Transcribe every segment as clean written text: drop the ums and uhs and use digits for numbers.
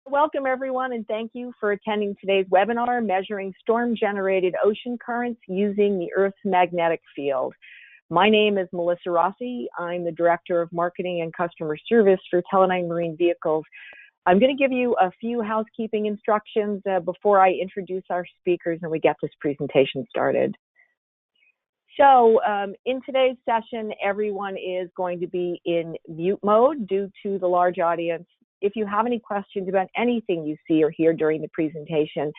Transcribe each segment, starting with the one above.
Welcome everyone, and thank you for attending today's webinar, Measuring Storm-Generated Ocean Currents Using the Earth's Magnetic Field. My name is Melissa Rossi. I'm the Director of Marketing and Customer Service for Teledyne Marine Vehicles. I'm going to give you a few housekeeping instructions before I introduce our speakers and we get this presentation started. So in today's session, everyone is going to be in mute mode due to the large audience. If you have any questions about anything you see or hear during the presentation,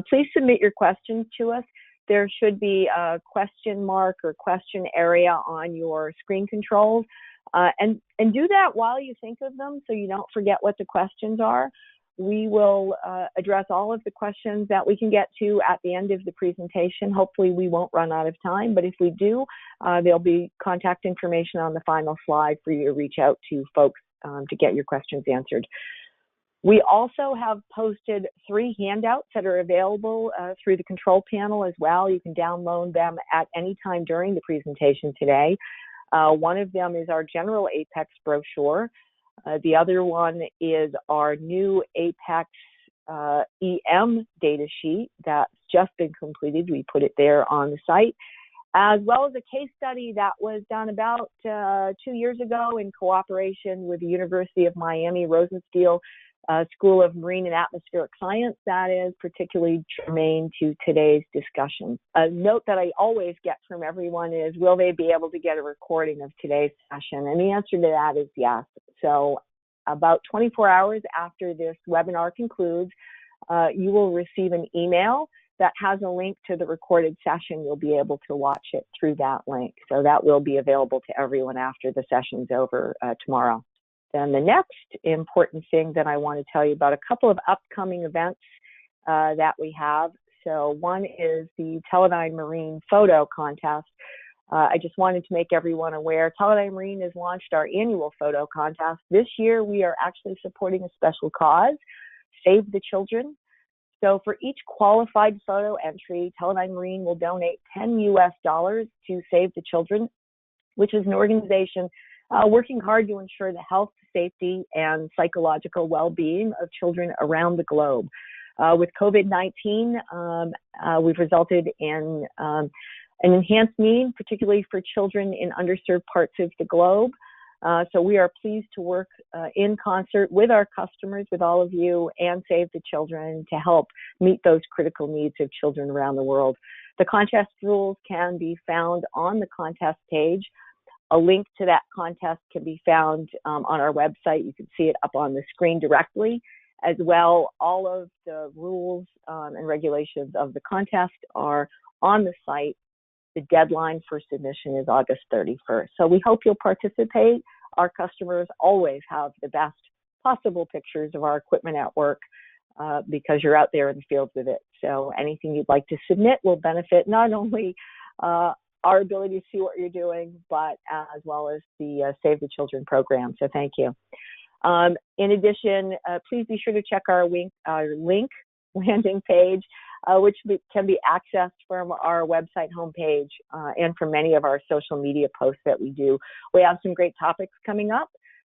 please submit your questions to us. There should be a question mark or question area on your screen controls. And do that while you think of them so you don't forget what the questions are. We will address all of the questions that we can get to at the end of the presentation. Hopefully we won't run out of time, but if we do, there'll be contact information on the final slide for you to reach out to folks to get your questions answered. We also have posted 3 handouts that are available through the control panel as well. You can download them at any time during the presentation today. One of them is our general Apex brochure. The other one is our new Apex EM data sheet that's just been completed. We put it there on the site, as well as a case study that was done about 2 years ago in cooperation with the University of Miami Rosenstiel School of Marine and Atmospheric Science that is particularly germane to today's discussion. A note that I always get from everyone is, will they be able to get a recording of today's session? And the answer to that is yes. So about 24 hours after this webinar concludes, you will receive an email that has a link to the recorded session. You'll be able to watch it through that link. So that will be available to everyone after the session's over tomorrow. Then the next important thing that I want to tell you about, a couple of upcoming events that we have. So one is the Teledyne Marine Photo Contest. I just wanted to make everyone aware, Teledyne Marine has launched our annual photo contest. This year we are actually supporting a special cause, Save the Children. So for each qualified photo entry, Teledyne Marine will donate $10 to Save the Children, which is an organization working hard to ensure the health, safety, and psychological well-being of children around the globe. With COVID-19, we've resulted in an enhanced need, particularly for children in underserved parts of the globe. So we are pleased to work in concert with our customers, with all of you, and Save the Children to help meet those critical needs of children around the world. The contest rules can be found on the contest page. A link to that contest can be found on our website. You can see it up on the screen directly. As well, all of the rules and regulations of the contest are on the site. The deadline for submission is August 31st. So we hope you'll participate. Our customers always have the best possible pictures of our equipment at work because you're out there in the field with it. So anything you'd like to submit will benefit not only our ability to see what you're doing, but as well as the Save the Children program. So thank you. In addition, please be sure to check our link landing page, which can be accessed from our website homepage and from many of our social media posts that we do. We have some great topics coming up.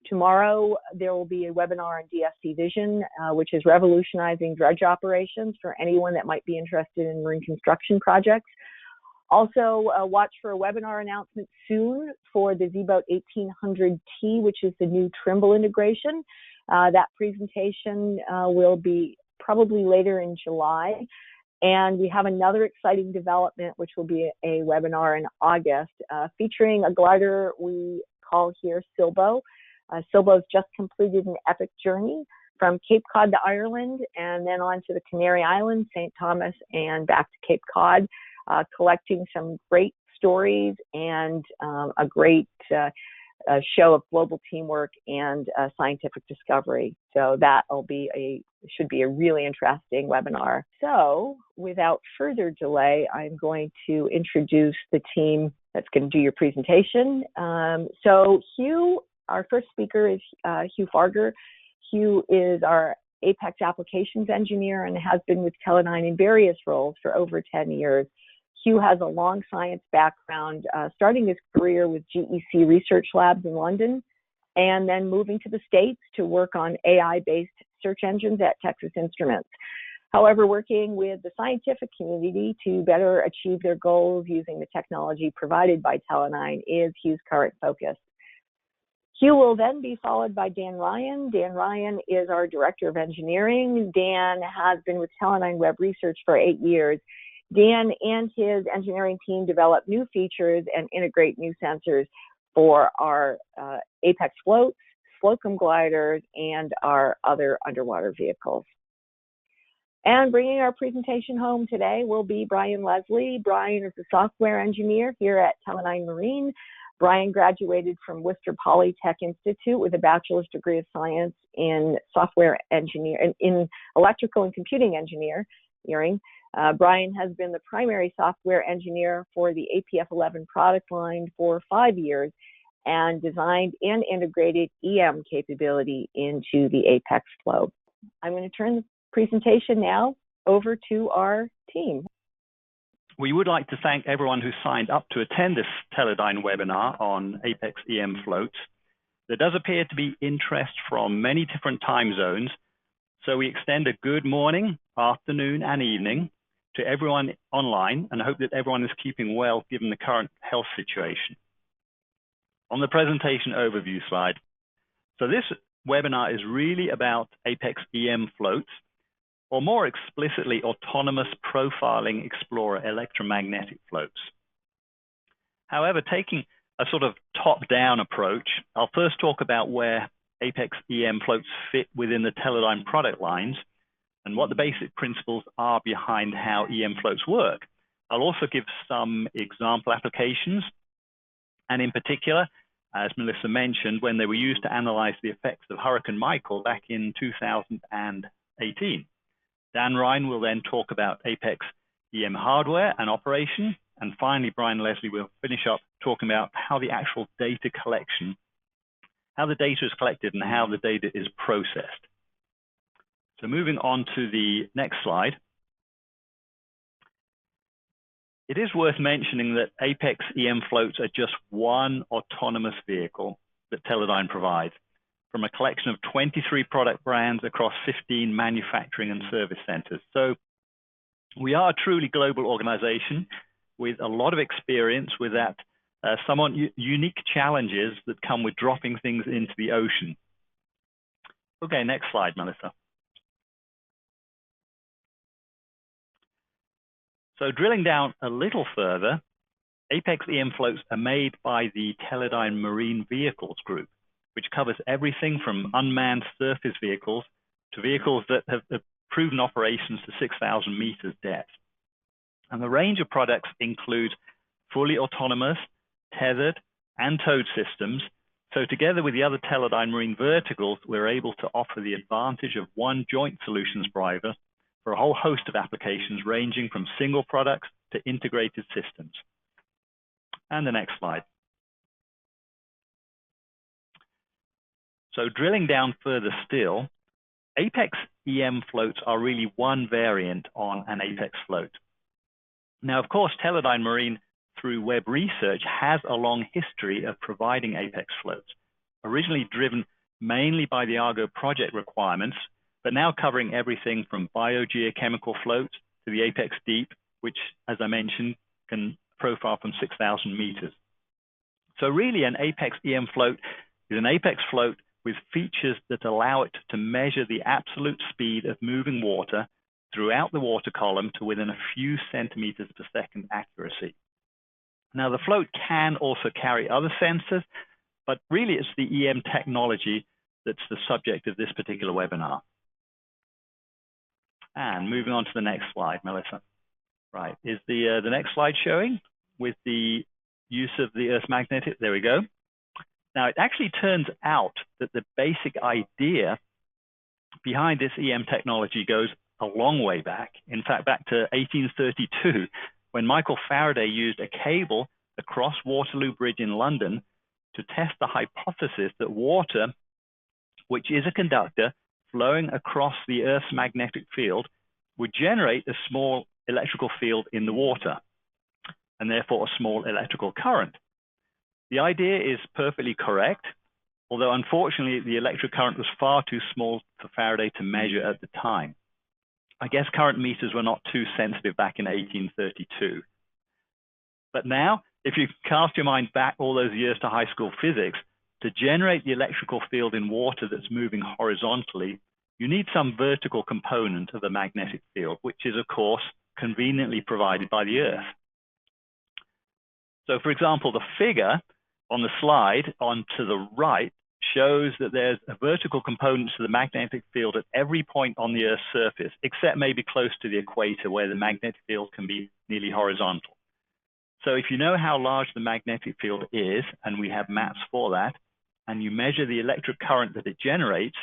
Tomorrow, there will be a webinar on DSC Vision, which is revolutionizing dredge operations for anyone that might be interested in marine construction projects. Also, watch for a webinar announcement soon for the Z-Boat 1800T, which is the new Trimble integration. That presentation will be probably later in July. And we have another exciting development, which will be a webinar in August, featuring a glider we call here Silbo. Silbo's just completed an epic journey from Cape Cod to Ireland and then on to the Canary Islands, St. Thomas, and back to Cape Cod, collecting some great stories and a great show of global teamwork and scientific discovery. So that should be a really interesting webinar. So without further delay, I'm going to introduce the team that's going to do your presentation. So Hugh, our first speaker is Hugh Farger. Hugh is our Apex applications engineer and has been with Teledyne in various roles for over 10 years. Hugh has a long science background, starting his career with GEC Research Labs in London, and then moving to the States to work on AI-based search engines at Texas Instruments. However, working with the scientific community to better achieve their goals using the technology provided by Teledyne is Hugh's current focus. Hugh will then be followed by Dan Ryan. Dan Ryan is our Director of Engineering. Dan has been with Teledyne Web Research for 8 years. Dan and his engineering team develop new features and integrate new sensors for our Apex floats, Slocum gliders, and our other underwater vehicles. And bringing our presentation home today will be Brian Leslie. Brian is a software engineer here at Teledyne Marine. Brian graduated from Worcester Polytech Institute with a bachelor's degree of science in software engineer in electrical and computing engineering. Brian has been the primary software engineer for the APF-11 product line for 5 years and designed and integrated EM capability into the Apex flow. I'm going to turn the presentation now over to our team. We would like to thank everyone who signed up to attend this Teledyne webinar on Apex EM floats. There does appear to be interest from many different time zones, so we extend a good morning, afternoon, and evening to everyone online and hope that everyone is keeping well given the current health situation. On the presentation overview slide, so this webinar is really about Apex EM floats, or more explicitly, Autonomous Profiling Explorer electromagnetic floats. However, taking a sort of top-down approach, I'll first talk about where Apex EM floats fit within the Teledyne product lines and what the basic principles are behind how EM floats work. I'll also give some example applications, and in particular, as Melissa mentioned, when they were used to analyze the effects of Hurricane Michael back in 2018. Dan Ryan will then talk about Apex EM hardware and operation. And finally, Brian Leslie will finish up talking about how the actual data collection, how the data is collected and how the data is processed. So moving on to the next slide. It is worth mentioning that Apex EM floats are just one autonomous vehicle that Teledyne provides from a collection of 23 product brands across 15 manufacturing and service centers. So we are a truly global organization with a lot of experience with that somewhat unique challenges that come with dropping things into the ocean. Okay, next slide, Melissa. So drilling down a little further, Apex EM floats are made by the Teledyne Marine Vehicles Group, which covers everything from unmanned surface vehicles to vehicles that have proven operations to 6,000 meters depth. And the range of products includes fully autonomous, tethered, and towed systems. So together with the other Teledyne Marine verticals, we're able to offer the advantage of one joint solutions provider for a whole host of applications ranging from single products to integrated systems. And the next slide. So drilling down further still, Apex EM floats are really one variant on an Apex float. Now, of course, Teledyne Marine, through Web Research, has a long history of providing Apex floats, originally driven mainly by the Argo project requirements, but now covering everything from biogeochemical floats to the Apex Deep, which, as I mentioned, can profile from 6,000 meters. So really, an Apex EM float is an Apex float with features that allow it to measure the absolute speed of moving water throughout the water column to within a few centimeters per second accuracy. Now, the float can also carry other sensors, but really it's the EM technology that's the subject of this particular webinar. And moving on to the next slide, Melissa. Right, is the next slide showing with the use of the Earth's magnetic? There we go. Now, it actually turns out that the basic idea behind this EM technology goes a long way back. In fact, back to 1832, when Michael Faraday used a cable across Waterloo Bridge in London to test the hypothesis that water, which is a conductor flowing across the Earth's magnetic field, would generate a small electrical field in the water, and therefore a small electrical current. The idea is perfectly correct, although unfortunately the electric current was far too small for Faraday to measure at the time. I guess current meters were not too sensitive back in 1832. But now, if you cast your mind back all those years to high school physics, to generate the electrical field in water that's moving horizontally, you need some vertical component of the magnetic field, which is, of course, conveniently provided by the Earth. So, for example, the figure on the slide on to the right shows that there's a vertical component to the magnetic field at every point on the Earth's surface, except maybe close to the equator where the magnetic field can be nearly horizontal. So if you know how large the magnetic field is, and we have maps for that, and you measure the electric current that it generates,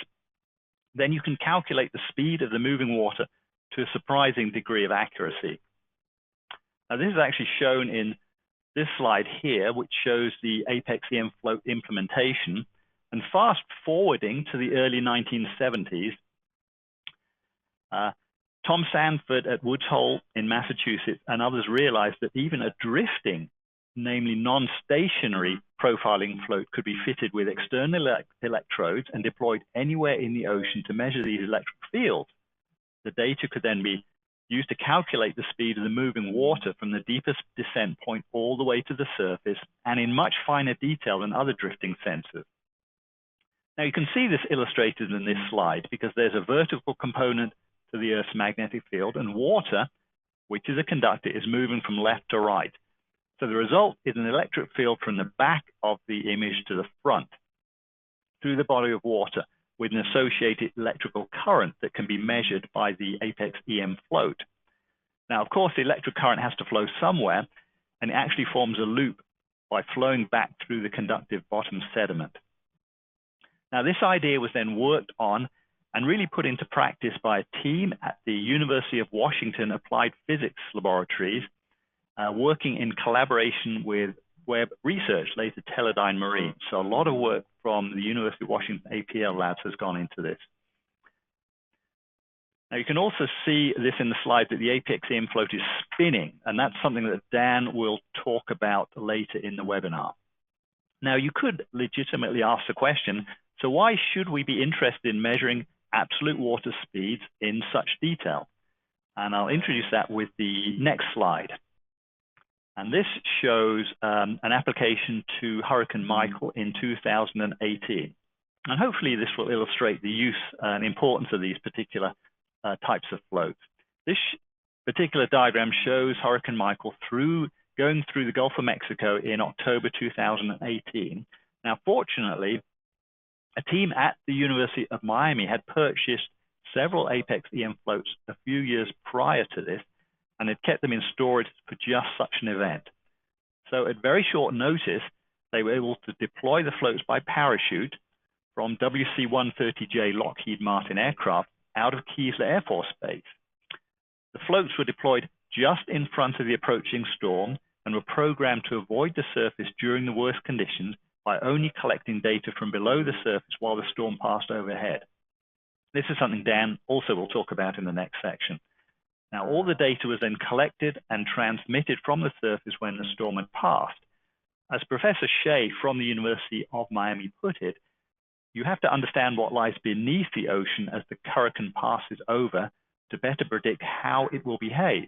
then you can calculate the speed of the moving water to a surprising degree of accuracy. Now, this is actually shown in this slide here, which shows the Apex EM float implementation. And fast forwarding to the early 1970s, Tom Sanford at Woods Hole in Massachusetts and others realized that even a drifting, namely non-stationary profiling float could be fitted with external electrodes and deployed anywhere in the ocean to measure these electric fields. The data could then be used to calculate the speed of the moving water from the deepest descent point all the way to the surface, and in much finer detail than other drifting sensors. Now you can see this illustrated in this slide because there's a vertical component to the Earth's magnetic field, and water, which is a conductor, is moving from left to right. So the result is an electric field from the back of the image to the front through the body of water with an associated electrical current that can be measured by the Apex EM float. Now, of course, the electric current has to flow somewhere, and it actually forms a loop by flowing back through the conductive bottom sediment. Now, this idea was then worked on and really put into practice by a team at the University of Washington Applied Physics Laboratories, working in collaboration with Webb Research, later Teledyne Marine. So a lot of work from the University of Washington APL labs has gone into this. Now you can also see this in the slide that the Apex EM float is spinning, and that's something that Dan will talk about later in the webinar. Now you could legitimately ask the question, so why should we be interested in measuring absolute water speeds in such detail? And I'll introduce that with the next slide. And this shows an application to Hurricane Michael in 2018. And hopefully this will illustrate the use and importance of these particular types of floats. This particular diagram shows Hurricane Michael going through the Gulf of Mexico in October 2018. Now, fortunately, a team at the University of Miami had purchased several Apex EM floats a few years prior to this, and had kept them in storage for just such an event. So at very short notice, they were able to deploy the floats by parachute from WC-130J Lockheed Martin aircraft out of Keesler Air Force Base. The floats were deployed just in front of the approaching storm and were programmed to avoid the surface during the worst conditions by only collecting data from below the surface while the storm passed overhead. This is something Dan also will talk about in the next section. Now, all the data was then collected and transmitted from the surface when the storm had passed. As Professor Shea from the University of Miami put it, you have to understand what lies beneath the ocean as the hurricane passes over to better predict how it will behave.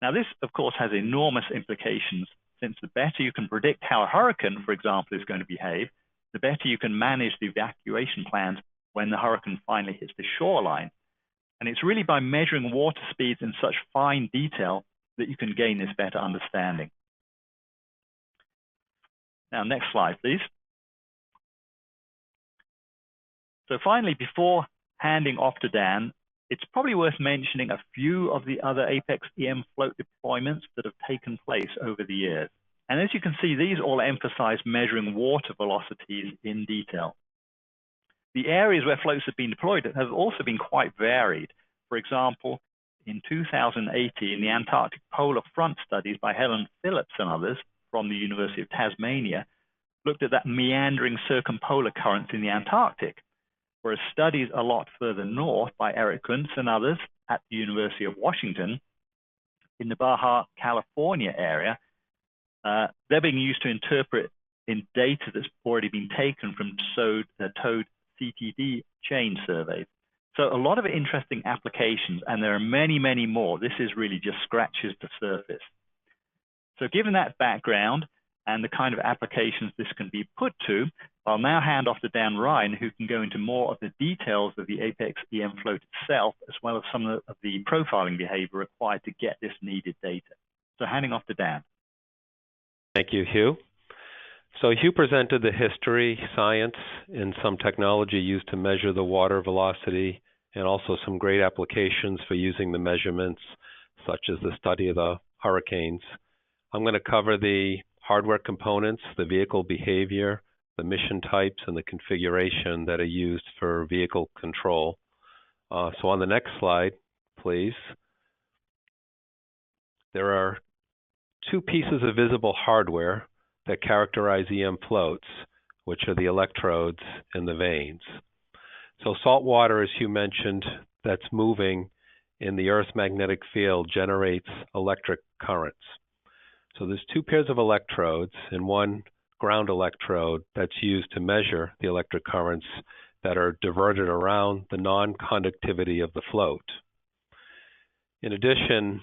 Now, this, of course, has enormous implications, since the better you can predict how a hurricane, for example, is going to behave, the better you can manage the evacuation plans when the hurricane finally hits the shoreline. And it's really by measuring water speeds in such fine detail that you can gain this better understanding. Now, next slide, please. So finally, before handing off to Dan, it's probably worth mentioning a few of the other Apex EM float deployments that have taken place over the years. And as you can see, these all emphasize measuring water velocities in detail. The areas where floats have been deployed have also been quite varied. For example, in 2018, the Antarctic Polar Front studies by Helen Phillips and others from the University of Tasmania looked at that meandering circumpolar currents in the Antarctic, whereas studies a lot further north by Eric Kuntz and others at the University of Washington in the Baja California area, they're being used to interpret in data that's already been taken from towed CTD chain surveys. So a lot of interesting applications, and there are many, many more. This is really just scratches the surface. So given that background and the kind of applications this can be put to, I'll now hand off to Dan Ryan, who can go into more of the details of the Apex EM float itself, as well as some of the profiling behavior required to get this needed data. So handing off to Dan. Thank you, Hugh. So Hugh presented the history, science, and some technology used to measure the water velocity, and also some great applications for using the measurements, such as the study of the hurricanes. I'm going to cover the hardware components, the vehicle behavior, the mission types, and the configuration that are used for vehicle control. So on the next slide, please. There are two pieces of visible hardware that characterize EM floats, which are the electrodes and the vanes. So salt water, as Hugh mentioned, that's moving in the Earth's magnetic field generates electric currents. So there's two pairs of electrodes and one ground electrode that's used to measure the electric currents that are diverted around the non-conductivity of the float. In addition,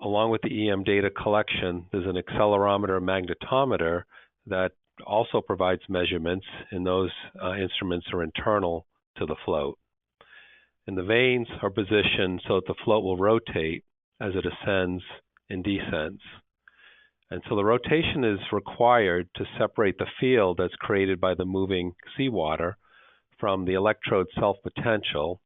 along with the EM data collection, there's an accelerometer magnetometer that also provides measurements, and those instruments are internal to the float. And the vanes are positioned so that the float will rotate as it ascends and descends. And so the rotation is required to separate the field that's created by the moving seawater from the electrode self-potential.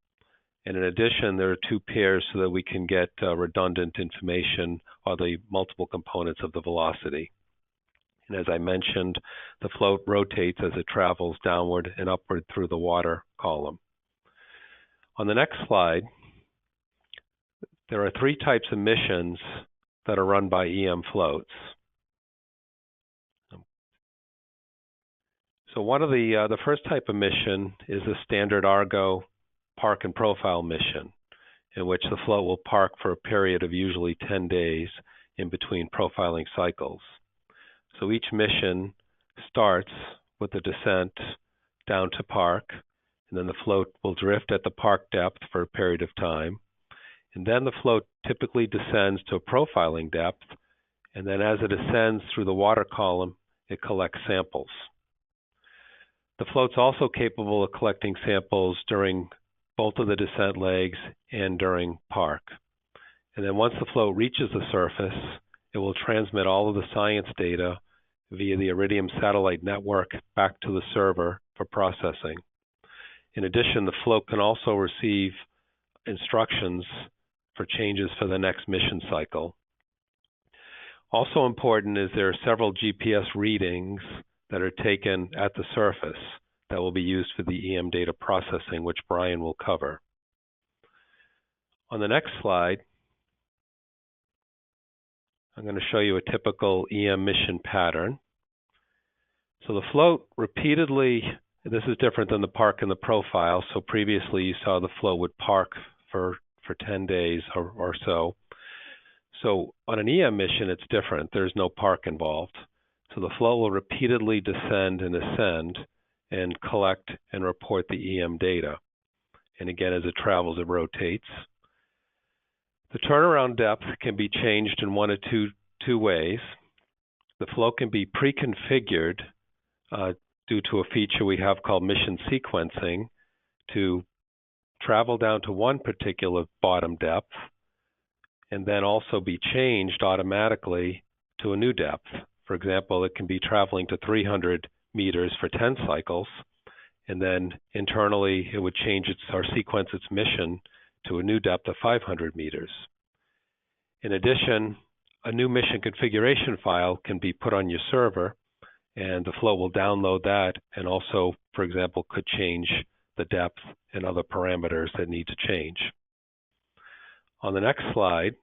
And in addition, there are two pairs so that we can get redundant information or the multiple components of the velocity. And as I mentioned, the float rotates as it travels downward and upward through the water column. On the next slide, there are three types of missions that are run by EM floats. So one of the first type of mission is a standard Argo park and profile mission, in which the float will park for a period of usually 10 days in between profiling cycles. So each mission starts with a descent down to park, and then the float will drift at the park depth for a period of time. And then the float typically descends to a profiling depth, and then as it ascends through the water column, it collects samples. The float's also capable of collecting samples during both of the descent legs and during park. And then once the float reaches the surface, it will transmit all of the science data via the Iridium satellite network back to the server for processing. In addition, the float can also receive instructions for changes for the next mission cycle. Also important is there are several GPS readings that are taken at the surface that will be used for the EM data processing, which Brian will cover. On the next slide, I'm going to show you a typical EM mission pattern. So the float repeatedly, this is different than the park and the profile. So previously you saw the float would park for 10 days or so. So on an EM mission, it's different. There's no park involved. So the float will repeatedly descend and ascend and collect and report the EM data. And again, as it travels, it rotates. The turnaround depth can be changed in one of two ways. The float can be pre-configured due to a feature we have called mission sequencing to travel down to one particular bottom depth and then also be changed automatically to a new depth. For example, it can be traveling to 300 meters for 10 cycles, and then internally it would change or sequence its mission to a new depth of 500 meters. In addition, a new mission configuration file can be put on your server, and the float will download that and also, for example, could change the depth and other parameters that need to change. On the next slide,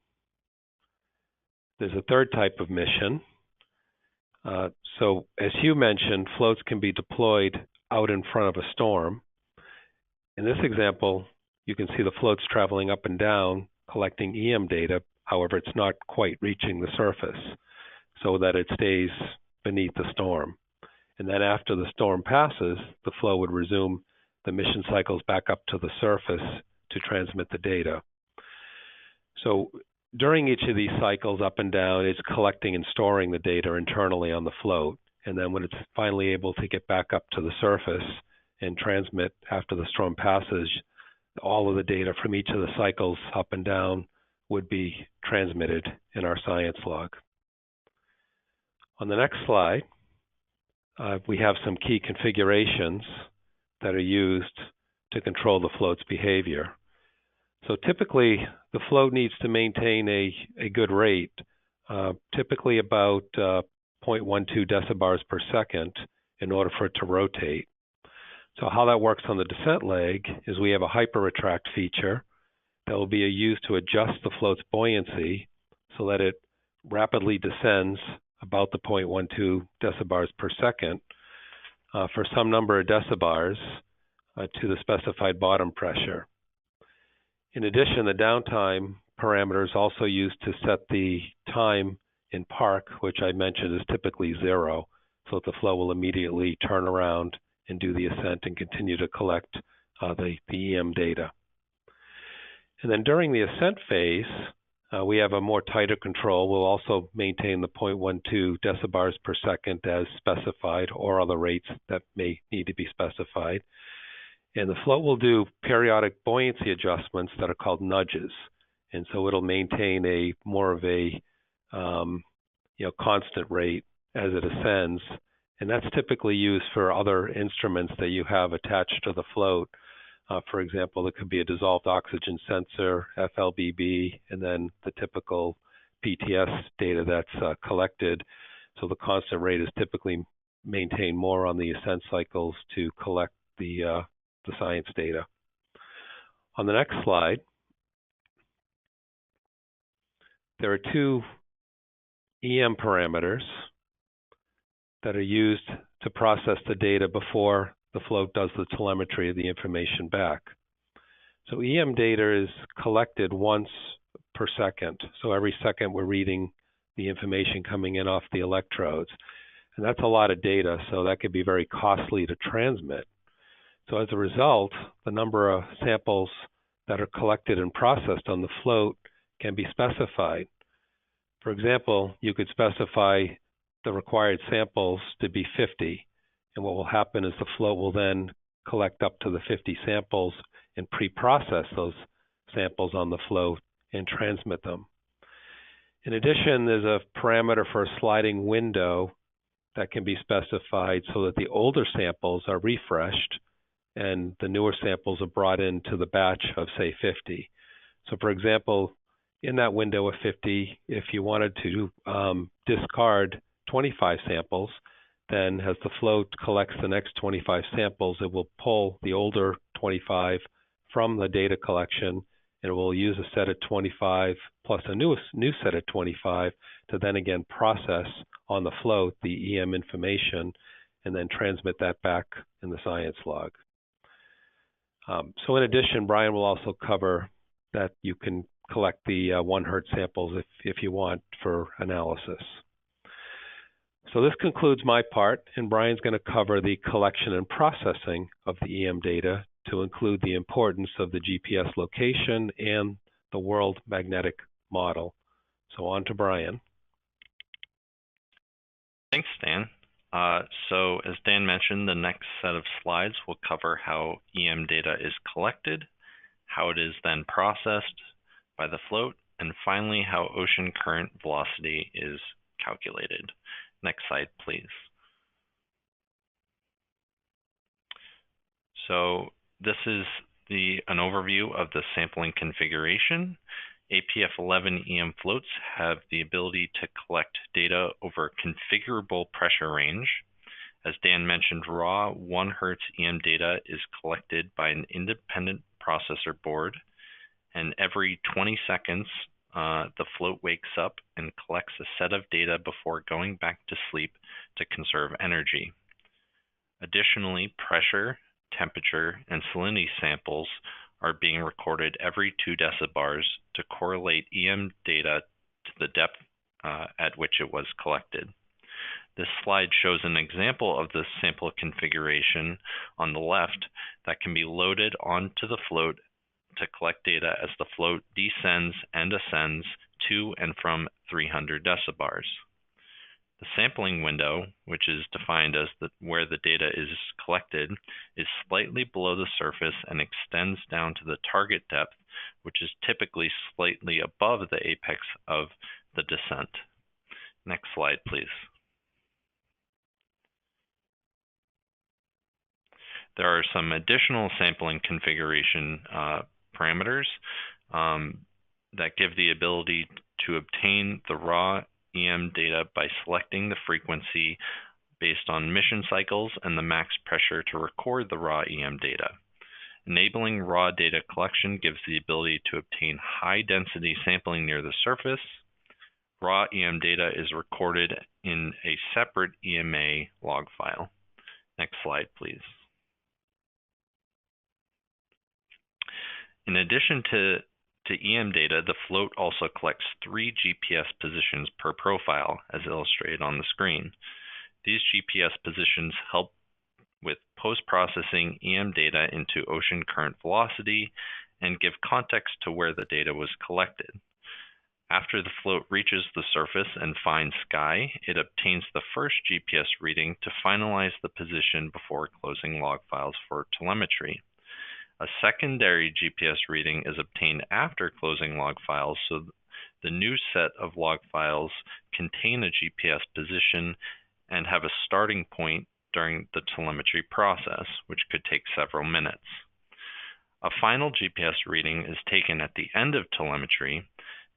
there's a third type of mission. So as Hugh mentioned, floats can be deployed out in front of a storm. In this example, you can see the floats traveling up and down, collecting EM data. However, it's not quite reaching the surface so that it stays beneath the storm. And then after the storm passes, the flow would resume the mission cycles back up to the surface to transmit the data. So during each of these cycles up and down, it's collecting and storing the data internally on the float. And then when it's finally able to get back up to the surface and transmit after the storm passes, all of the data from each of the cycles up and down would be transmitted in our science log. On the next slide, we have some key configurations that are used to control the float's behavior. So typically, the float needs to maintain a good rate, typically about 0.12 decibars per second in order for it to rotate. So how that works on the descent leg is we have a hyper-retract feature that will be used to adjust the float's buoyancy so that it rapidly descends about the 0.12 decibars per second for some number of decibars to the specified bottom pressure. In addition, the downtime parameter is also used to set the time in park, which I mentioned is typically 0, so that the flow will immediately turn around and do the ascent and continue to collect the EM data. And then during the ascent phase, we have a more tighter control. We'll also maintain the 0.12 decibars per second as specified, or other rates that may need to be specified. And the float will do periodic buoyancy adjustments that are called nudges. And so it'll maintain a more of a constant rate as it ascends. And that's typically used for other instruments that you have attached to the float. For example, it could be a dissolved oxygen sensor, FLBB, and then the typical PTS data that's collected. So the constant rate is typically maintained more on the ascent cycles to collect the science data. On the next slide, there are two EM parameters that are used to process the data before the float does the telemetry of the information back. So EM data is collected once per second. So every second we're reading the information coming in off the electrodes. And that's a lot of data, so that could be very costly to transmit. So as a result, the number of samples that are collected and processed on the float can be specified. For example, you could specify the required samples to be 50. And what will happen is the float will then collect up to the 50 samples and pre-process those samples on the float and transmit them. In addition, there's a parameter for a sliding window that can be specified so that the older samples are refreshed and the newer samples are brought into the batch of, say, 50. So for example, in that window of 50, if you wanted to discard 25 samples, then as the float collects the next 25 samples, it will pull the older 25 from the data collection, and it will use a set of 25 plus a new set of 25 to then again process on the float the EM information and then transmit that back in the science log. So in addition, Brian will also cover that you can collect the 1 Hertz samples if you want for analysis. So this concludes my part, and Brian's going to cover the collection and processing of the EM data to include the importance of the GPS location and the world magnetic model. So on to Brian. Thanks, Dan. So as Dan mentioned, the next set of slides will cover how EM data is collected, how it is then processed by the float, and finally how ocean current velocity is calculated. Next slide, please. So this is an overview of the sampling configuration. APF-11 EM floats have the ability to collect data over configurable pressure range. As Dan mentioned, raw 1 Hertz EM data is collected by an independent processor board, and every 20 seconds, the float wakes up and collects a set of data before going back to sleep to conserve energy. Additionally, pressure, temperature, and salinity samples are being recorded every 2 decibars to correlate EM data to the depth at which it was collected. This slide shows an example of the sample configuration on the left that can be loaded onto the float to collect data as the float descends and ascends to and from 300 decibars. The sampling window, which is defined as where the data is collected, is slightly below the surface and extends down to the target depth, which is typically slightly above the apex of the descent. Next slide, please. There are some additional sampling configuration parameters that give the ability to obtain the raw EM data by selecting the frequency based on mission cycles and the max pressure to record the raw EM data. Enabling raw data collection gives the ability to obtain high-density sampling near the surface. Raw EM data is recorded in a separate EMA log file. Next slide, please. In addition to EM data, the float also collects 3 GPS positions per profile, as illustrated on the screen. These GPS positions help with post-processing EM data into ocean current velocity and give context to where the data was collected. After the float reaches the surface and finds sky, it obtains the first GPS reading to finalize the position before closing log files for telemetry. A secondary GPS reading is obtained after closing log files, so the new set of log files contain a GPS position and have a starting point during the telemetry process, which could take several minutes. A final GPS reading is taken at the end of telemetry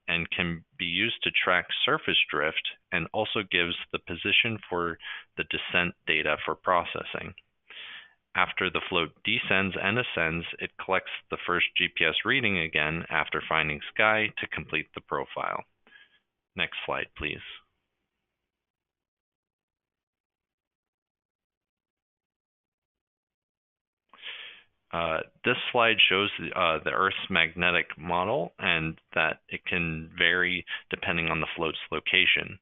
and can be used to track surface drift and also gives the position for the descent data for processing. After the float descends and ascends, it collects the first GPS reading again after finding sky to complete the profile. Next slide, please. This slide shows the Earth's magnetic model and that it can vary depending on the float's location.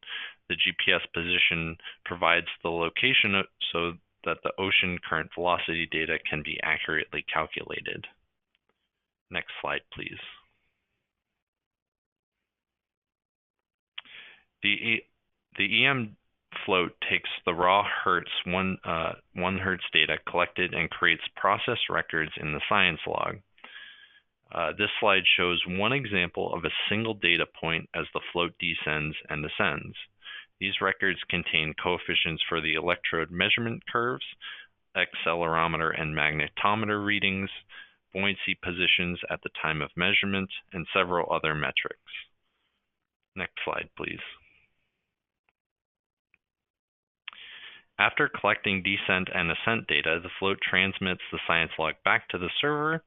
The GPS position provides the location so that the ocean current velocity data can be accurately calculated. Next slide, please. The EM float takes the raw Hertz 1 Hertz data collected and creates process records in the science log. This slide shows one example of a single data point as the float descends and ascends. These records contain coefficients for the electrode measurement curves, accelerometer and magnetometer readings, buoyancy positions at the time of measurement, and several other metrics. Next slide, please. After collecting descent and ascent data, the float transmits the science log back to the server.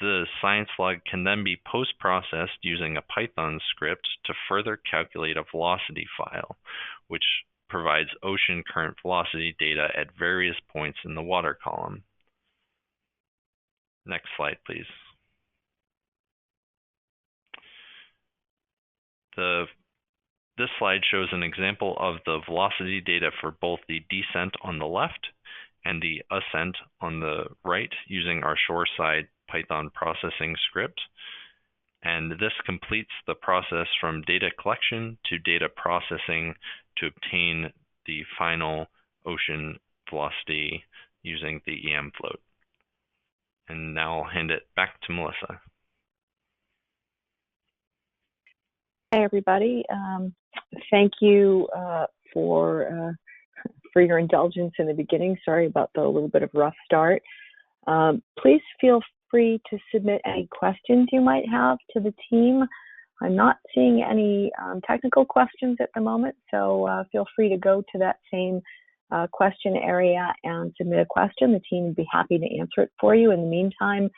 The science log can then be post-processed using a Python script to further calculate a velocity file, which provides ocean current velocity data at various points in the water column. Next slide, please. This slide shows an example of the velocity data for both the descent on the left and the ascent on the right using our shoreside Python processing script. And this completes the process from data collection to data processing to obtain the final ocean velocity using the EM float. And now I'll hand it back to Melissa. Hi, everybody. Thank you for your indulgence in the beginning. Sorry about the little bit of rough start. Please feel free to submit any questions you might have to the team. I'm not seeing any technical questions at the moment, so feel free to go to that same question area and submit a question. The team would be happy to answer it for you. In the meantime,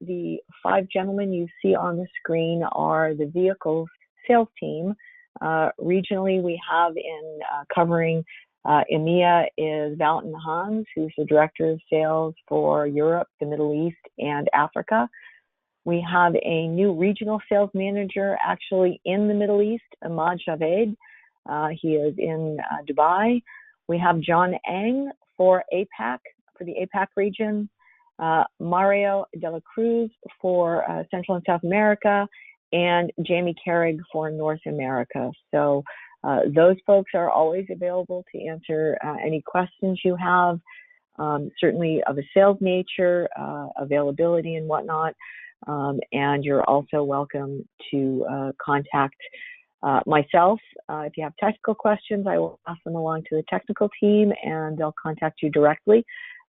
the 5 gentlemen you see on the screen are the vehicles sales team. Regionally, we have in covering EMEA is Valentin Hans, who's the Director of Sales for Europe, the Middle East, and Africa. We have a new regional sales manager actually in the Middle East, Ahmad Javed. He is in Dubai. We have John Ang for APAC, for the APAC region, Mario De La Cruz for Central and South America, and Jamie Carrig for North America. So those folks are always available to answer any questions you have, certainly of a sales nature, availability and whatnot. And you're also welcome to contact myself. If you have technical questions, I will pass them along to the technical team and they'll contact you directly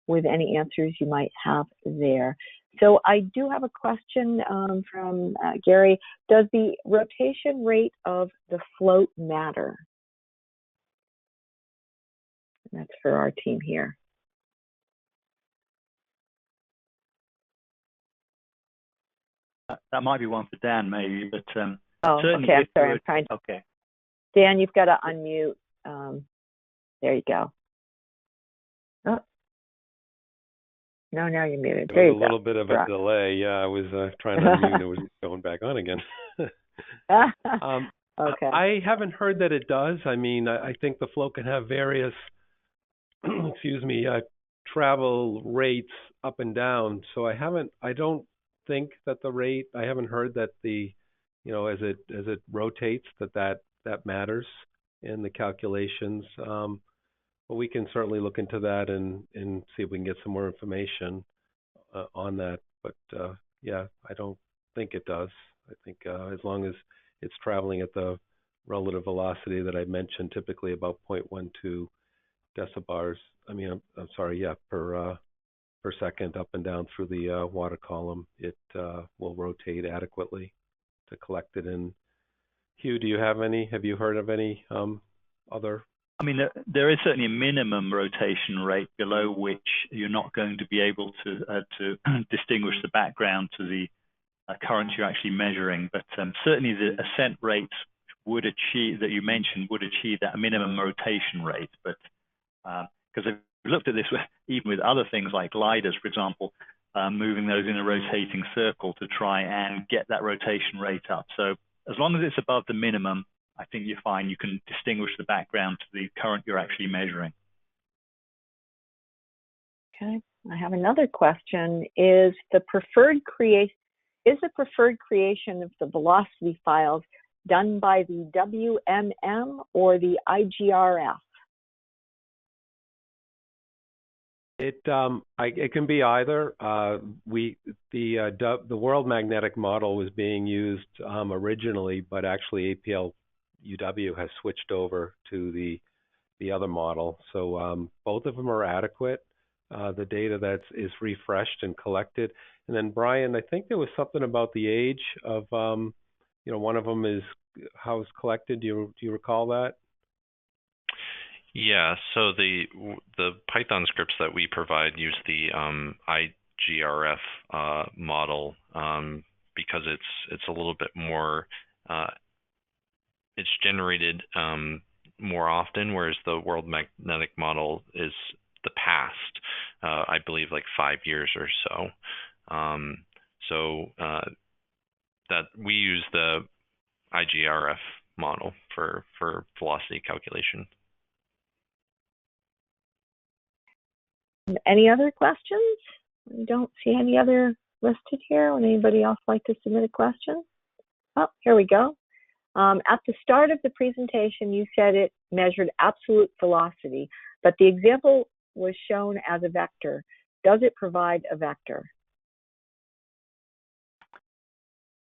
with any answers you might have there. So I do have a question from Gary. Does the rotation rate of the float matter? And that's for our team here. That might be one for Dan, maybe, but oh, certainly. Okay, I'm sorry. I'm trying to. Okay. Dan, you've got to unmute. There you go. Oh. No, now you're muted. There you go. A little bit of a delay. Yeah, I was trying to unmute. It was going back on again. Okay. I haven't heard that it does. I mean, I think the float can have various, excuse me, travel rates up and down. So I don't think that the rate, I haven't heard that the, you know, as it rotates, that matters in the calculations. But we can certainly look into that and see if we can get some more information on that. But yeah, I don't think it does. I think as long as it's traveling at the relative velocity that I mentioned, typically about 0.12 decibars. I mean, I'm sorry, yeah, per second up and down through the water column, it will rotate adequately to collect it in. Hugh, have you heard of any other? I mean, there is certainly a minimum rotation rate below which you're not going to be able to distinguish the background to the current you're actually measuring. But certainly the ascent rates would achieve, that you mentioned, would achieve that minimum rotation rate. But because I've looked at this even with other things like gliders, for example, moving those in a rotating circle to try and get that rotation rate up. So as long as it's above the minimum, I think you're fine. You can distinguish the background to the current you're actually measuring. Okay. I have another question. Is the preferred creation of the velocity files done by the WMM or the IGRF? It can be either. The World Magnetic Model was being used originally, but actually APL-UW has switched over to the other model. So both of them are adequate. The data that is refreshed and collected. And then Brian, I think there was something about the age of, one of them is how it's collected. Do you recall that? Yeah, so the Python scripts that we provide use the IGRF model because it's a little bit more, it's generated more often, whereas the World Magnetic Model is the past, I believe like 5 years or so. That we use the IGRF model for velocity calculation. Any other questions? I don't see any other listed here. Would anybody else like to submit a question? Oh, here we go. At the start of the presentation, you said it measured absolute velocity, but the example was shown as a vector. Does it provide a vector?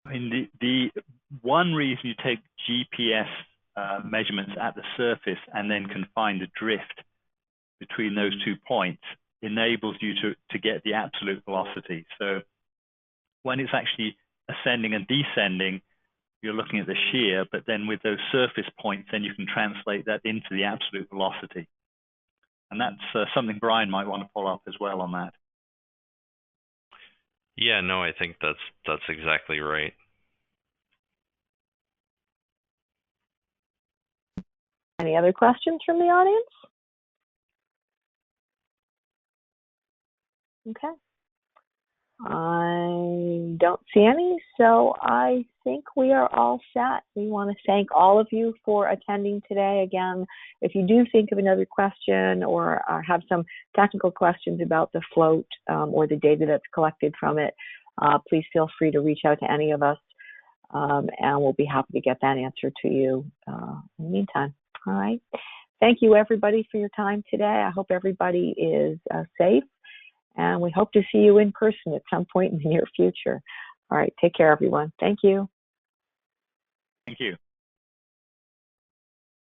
I mean, the one reason you take GPS measurements at the surface and then can find the drift between those 2 points enables you to get the absolute velocity. So when it's actually ascending and descending, you're looking at the shear, but then with those surface points, then you can translate that into the absolute velocity. And that's something Brian might want to follow up as well on that. Yeah, no, I think that's exactly right. Any other questions from the audience? Okay. I don't see any, so I think we are all set. We want to thank all of you for attending today. Again, if you do think of another question or have some technical questions about the float or the data that's collected from it, please feel free to reach out to any of us, and we'll be happy to get that answer to you in the meantime. All right. Thank you, everybody, for your time today. I hope everybody is safe, and we hope to see you in person at some point in the near future. All right. Take care, everyone. Thank you. Thank you.